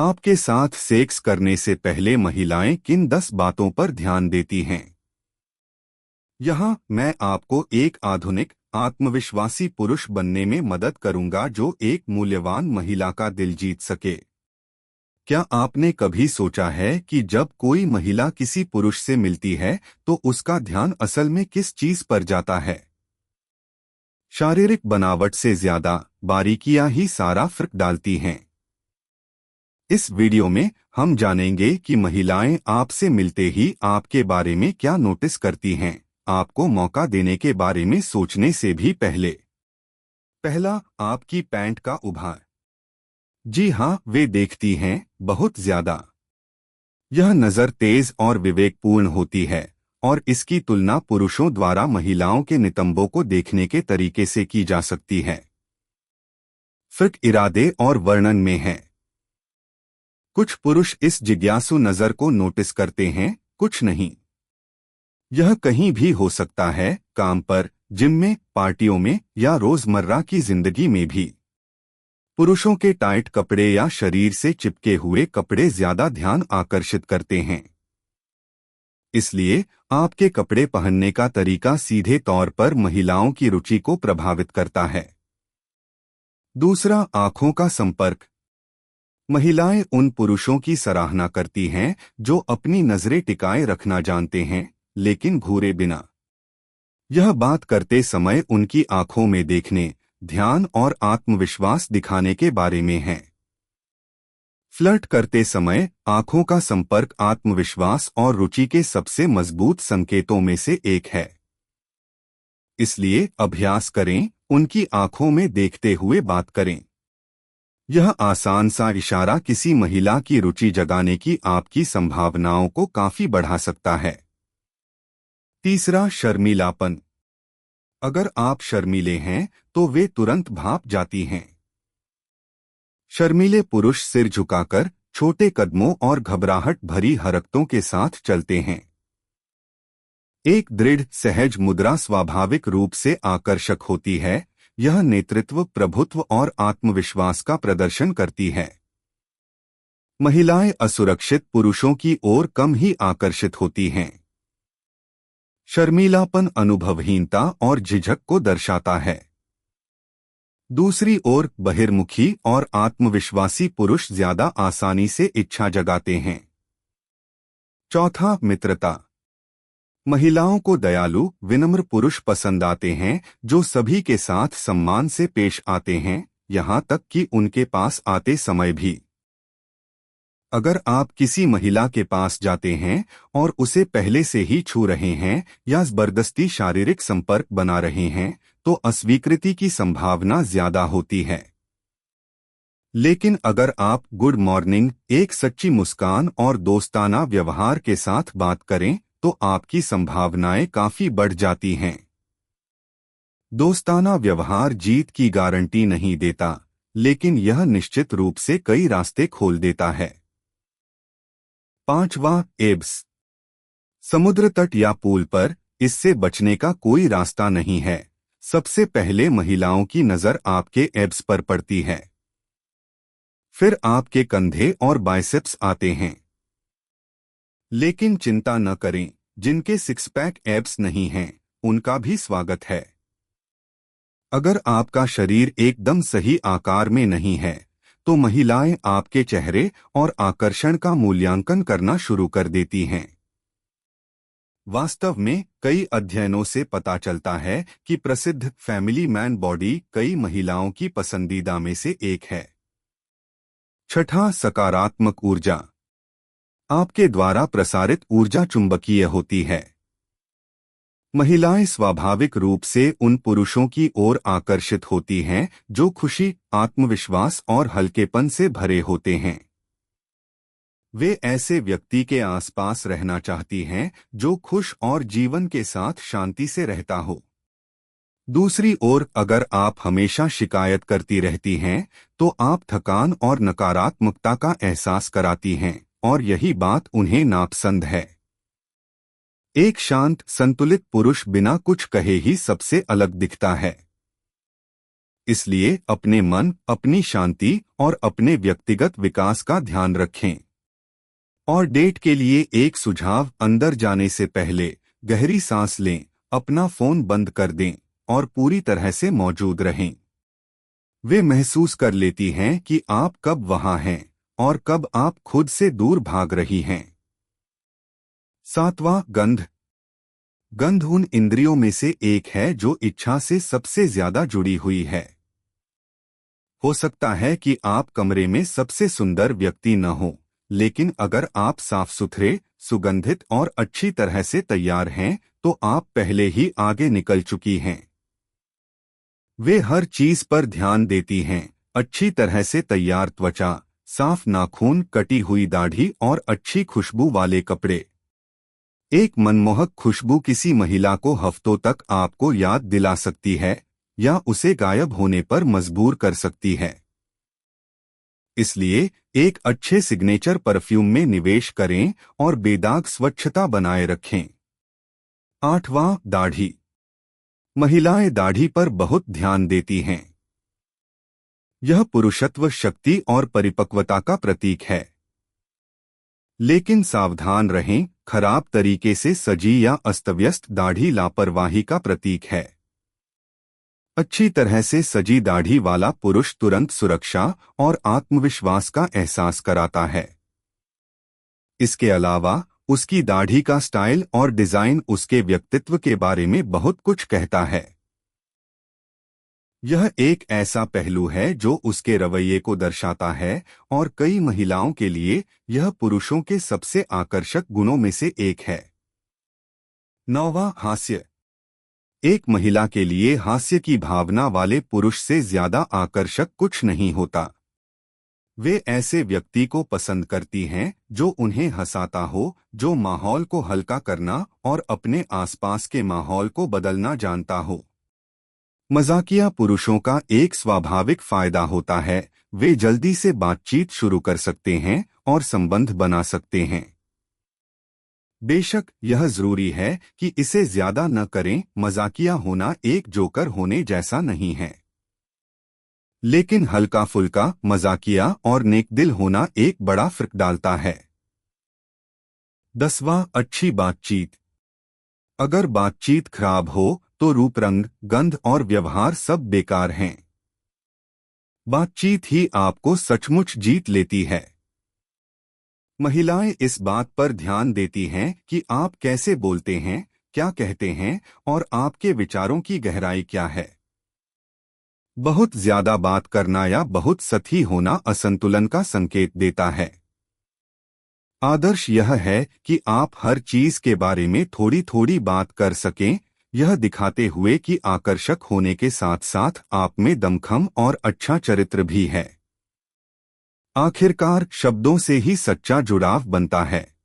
आपके साथ सेक्स करने से पहले महिलाएं किन 10 बातों पर ध्यान देती हैं? यहाँ मैं आपको एक आधुनिक, आत्मविश्वासी पुरुष बनने में मदद करूंगा जो एक मूल्यवान महिला का दिल जीत सके। क्या आपने कभी सोचा है कि जब कोई महिला किसी पुरुष से मिलती है तो उसका ध्यान असल में किस चीज पर जाता है? शारीरिक बनावट से ज्यादा बारीकियां ही सारा फर्क डालती हैं। इस वीडियो में हम जानेंगे कि महिलाएं आपसे मिलते ही आपके बारे में क्या नोटिस करती हैं, आपको मौका देने के बारे में सोचने से भी पहले। पहला, आपकी पैंट का उभार। जी हाँ, वे देखती हैं, बहुत ज्यादा। यह नज़र तेज और विवेकपूर्ण होती है और इसकी तुलना पुरुषों द्वारा महिलाओं के नितंबों को देखने के तरीके से की जा सकती है। फर्क इरादे और वर्णन में है। कुछ पुरुष इस जिज्ञासु नज़र को नोटिस करते हैं, कुछ नहीं। यह कहीं भी हो सकता है, काम पर, जिम में, पार्टियों में या रोजमर्रा की जिंदगी में भी। पुरुषों के टाइट कपड़े या शरीर से चिपके हुए कपड़े ज्यादा ध्यान आकर्षित करते हैं। इसलिए आपके कपड़े पहनने का तरीका सीधे तौर पर महिलाओं की रुचि को प्रभावित करता है। दूसरा, आंखों का संपर्क। महिलाएं उन पुरुषों की सराहना करती हैं जो अपनी नजरें टिकाए रखना जानते हैं, लेकिन घूरे बिना। यह बात करते समय उनकी आंखों में देखने, ध्यान और आत्मविश्वास दिखाने के बारे में है। फ्लर्ट करते समय आंखों का संपर्क आत्मविश्वास और रुचि के सबसे मजबूत संकेतों में से एक है। इसलिए अभ्यास करें, उनकी आंखों में देखते हुए बात करें। यह आसान सा इशारा किसी महिला की रुचि जगाने की आपकी संभावनाओं को काफी बढ़ा सकता है। तीसरा, शर्मीलापन। अगर आप शर्मीले हैं तो वे तुरंत भाप जाती हैं। शर्मीले पुरुष सिर झुकाकर, छोटे कदमों और घबराहट भरी हरकतों के साथ चलते हैं। एक दृढ़, सहज मुद्रा स्वाभाविक रूप से आकर्षक होती है। यह नेतृत्व, प्रभुत्व और आत्मविश्वास का प्रदर्शन करती है। महिलाएं असुरक्षित पुरुषों की ओर कम ही आकर्षित होती हैं। शर्मीलापन अनुभवहीनता और झिझक को दर्शाता है। दूसरी ओर बहिर्मुखी और आत्मविश्वासी पुरुष ज्यादा आसानी से इच्छा जगाते हैं। चौथा, मित्रता। महिलाओं को दयालु, विनम्र पुरुष पसंद आते हैं जो सभी के साथ सम्मान से पेश आते हैं, यहां तक कि उनके पास आते समय भी। अगर आप किसी महिला के पास जाते हैं और उसे पहले से ही छू रहे हैं या जबरदस्ती शारीरिक संपर्क बना रहे हैं तो अस्वीकृति की संभावना ज्यादा होती है। लेकिन अगर आप गुड मॉर्निंग, एक सच्ची मुस्कान और दोस्ताना व्यवहार के साथ बात करें तो आपकी संभावनाएं काफी बढ़ जाती हैं। दोस्ताना व्यवहार जीत की गारंटी नहीं देता, लेकिन यह निश्चित रूप से कई रास्ते खोल देता है। पांचवा, एब्स। समुद्र तट या पूल पर इससे बचने का कोई रास्ता नहीं है। सबसे पहले महिलाओं की नजर आपके एब्स पर पड़ती है। फिर आपके कंधे और बाइसेप्स आते हैं। लेकिन चिंता न करें, जिनके सिक्स पैक एब्स नहीं हैं, उनका भी स्वागत है। अगर आपका शरीर एकदम सही आकार में नहीं है तो महिलाएं आपके चेहरे और आकर्षण का मूल्यांकन करना शुरू कर देती हैं। वास्तव में कई अध्ययनों से पता चलता है कि प्रसिद्ध फैमिली मैन बॉडी कई महिलाओं की पसंदीदा में से एक है। छठा, सकारात्मक ऊर्जा। आपके द्वारा प्रसारित ऊर्जा चुंबकीय होती है। महिलाएं स्वाभाविक रूप से उन पुरुषों की ओर आकर्षित होती हैं जो खुशी, आत्मविश्वास और हल्केपन से भरे होते हैं। वे ऐसे व्यक्ति के आसपास रहना चाहती हैं जो खुश और जीवन के साथ शांति से रहता हो। दूसरी ओर अगर आप हमेशा शिकायत करती रहती हैं तो आप थकान और नकारात्मकता का एहसास कराती हैं और यही बात उन्हें नापसंद है। एक शांत, संतुलित पुरुष बिना कुछ कहे ही सबसे अलग दिखता है। इसलिए अपने मन, अपनी शांति और अपने व्यक्तिगत विकास का ध्यान रखें। और डेट के लिए एक सुझाव, अंदर जाने से पहले गहरी सांस लें, अपना फोन बंद कर दें और पूरी तरह से मौजूद रहें। वे महसूस कर लेती हैं कि आप कब वहां हैं और कब आप खुद से दूर भाग रही हैं। 7वां, गंध। गंध उन इंद्रियों में से एक है जो इच्छा से सबसे ज्यादा जुड़ी हुई है। हो सकता है कि आप कमरे में सबसे सुंदर व्यक्ति न हो, लेकिन अगर आप साफ सुथरे, सुगंधित और अच्छी तरह से तैयार हैं, तो आप पहले ही आगे निकल चुकी हैं। वे हर चीज पर ध्यान देती हैं, अच्छी तरह से तैयार त्वचा, साफ नाखून, कटी हुई दाढ़ी और अच्छी खुशबू वाले कपड़े। एक मनमोहक खुशबू किसी महिला को हफ्तों तक आपको याद दिला सकती है या उसे गायब होने पर मजबूर कर सकती है। इसलिए एक अच्छे सिग्नेचर परफ्यूम में निवेश करें और बेदाग स्वच्छता बनाए रखें। 8वां, दाढ़ी। महिलाएं दाढ़ी पर बहुत ध्यान देती हैं। यह पुरुषत्व, शक्ति और परिपक्वता का प्रतीक है। लेकिन सावधान रहें, खराब तरीके से सजी या अस्तव्यस्त दाढ़ी लापरवाही का प्रतीक है। अच्छी तरह से सजी दाढ़ी वाला पुरुष तुरंत सुरक्षा और आत्मविश्वास का एहसास कराता है। इसके अलावा उसकी दाढ़ी का स्टाइल और डिजाइन उसके व्यक्तित्व के बारे में बहुत कुछ कहता है। यह एक ऐसा पहलू है जो उसके रवैये को दर्शाता है और कई महिलाओं के लिए यह पुरुषों के सबसे आकर्षक गुणों में से एक है। 9वां, हास्य। एक महिला के लिए हास्य की भावना वाले पुरुष से ज्यादा आकर्षक कुछ नहीं होता। वे ऐसे व्यक्ति को पसंद करती हैं जो उन्हें हंसाता हो, जो माहौल को हल्का करना और अपने आसपास के माहौल को बदलना जानता हो। मजाकिया पुरुषों का एक स्वाभाविक फायदा होता है, वे जल्दी से बातचीत शुरू कर सकते हैं और संबंध बना सकते हैं। बेशक यह जरूरी है कि इसे ज्यादा न करें, मजाकिया होना एक जोकर होने जैसा नहीं है। लेकिन हल्का फुल्का, मजाकिया और नेकदिल होना एक बड़ा फर्क डालता है। 10वां, अच्छी बातचीत। अगर बातचीत खराब हो तो रूप, रंग, गंध और व्यवहार सब बेकार हैं। बातचीत ही आपको सचमुच जीत लेती है। महिलाएं इस बात पर ध्यान देती हैं कि आप कैसे बोलते हैं, क्या कहते हैं और आपके विचारों की गहराई क्या है। बहुत ज्यादा बात करना या बहुत सतही होना असंतुलन का संकेत देता है। आदर्श यह है कि आप हर चीज के बारे में थोड़ी थोड़ी बात कर सकें, यह दिखाते हुए कि आकर्षक होने के साथ साथ आप में दमखम और अच्छा चरित्र भी है। आखिरकार शब्दों से ही सच्चा जुड़ाव बनता है।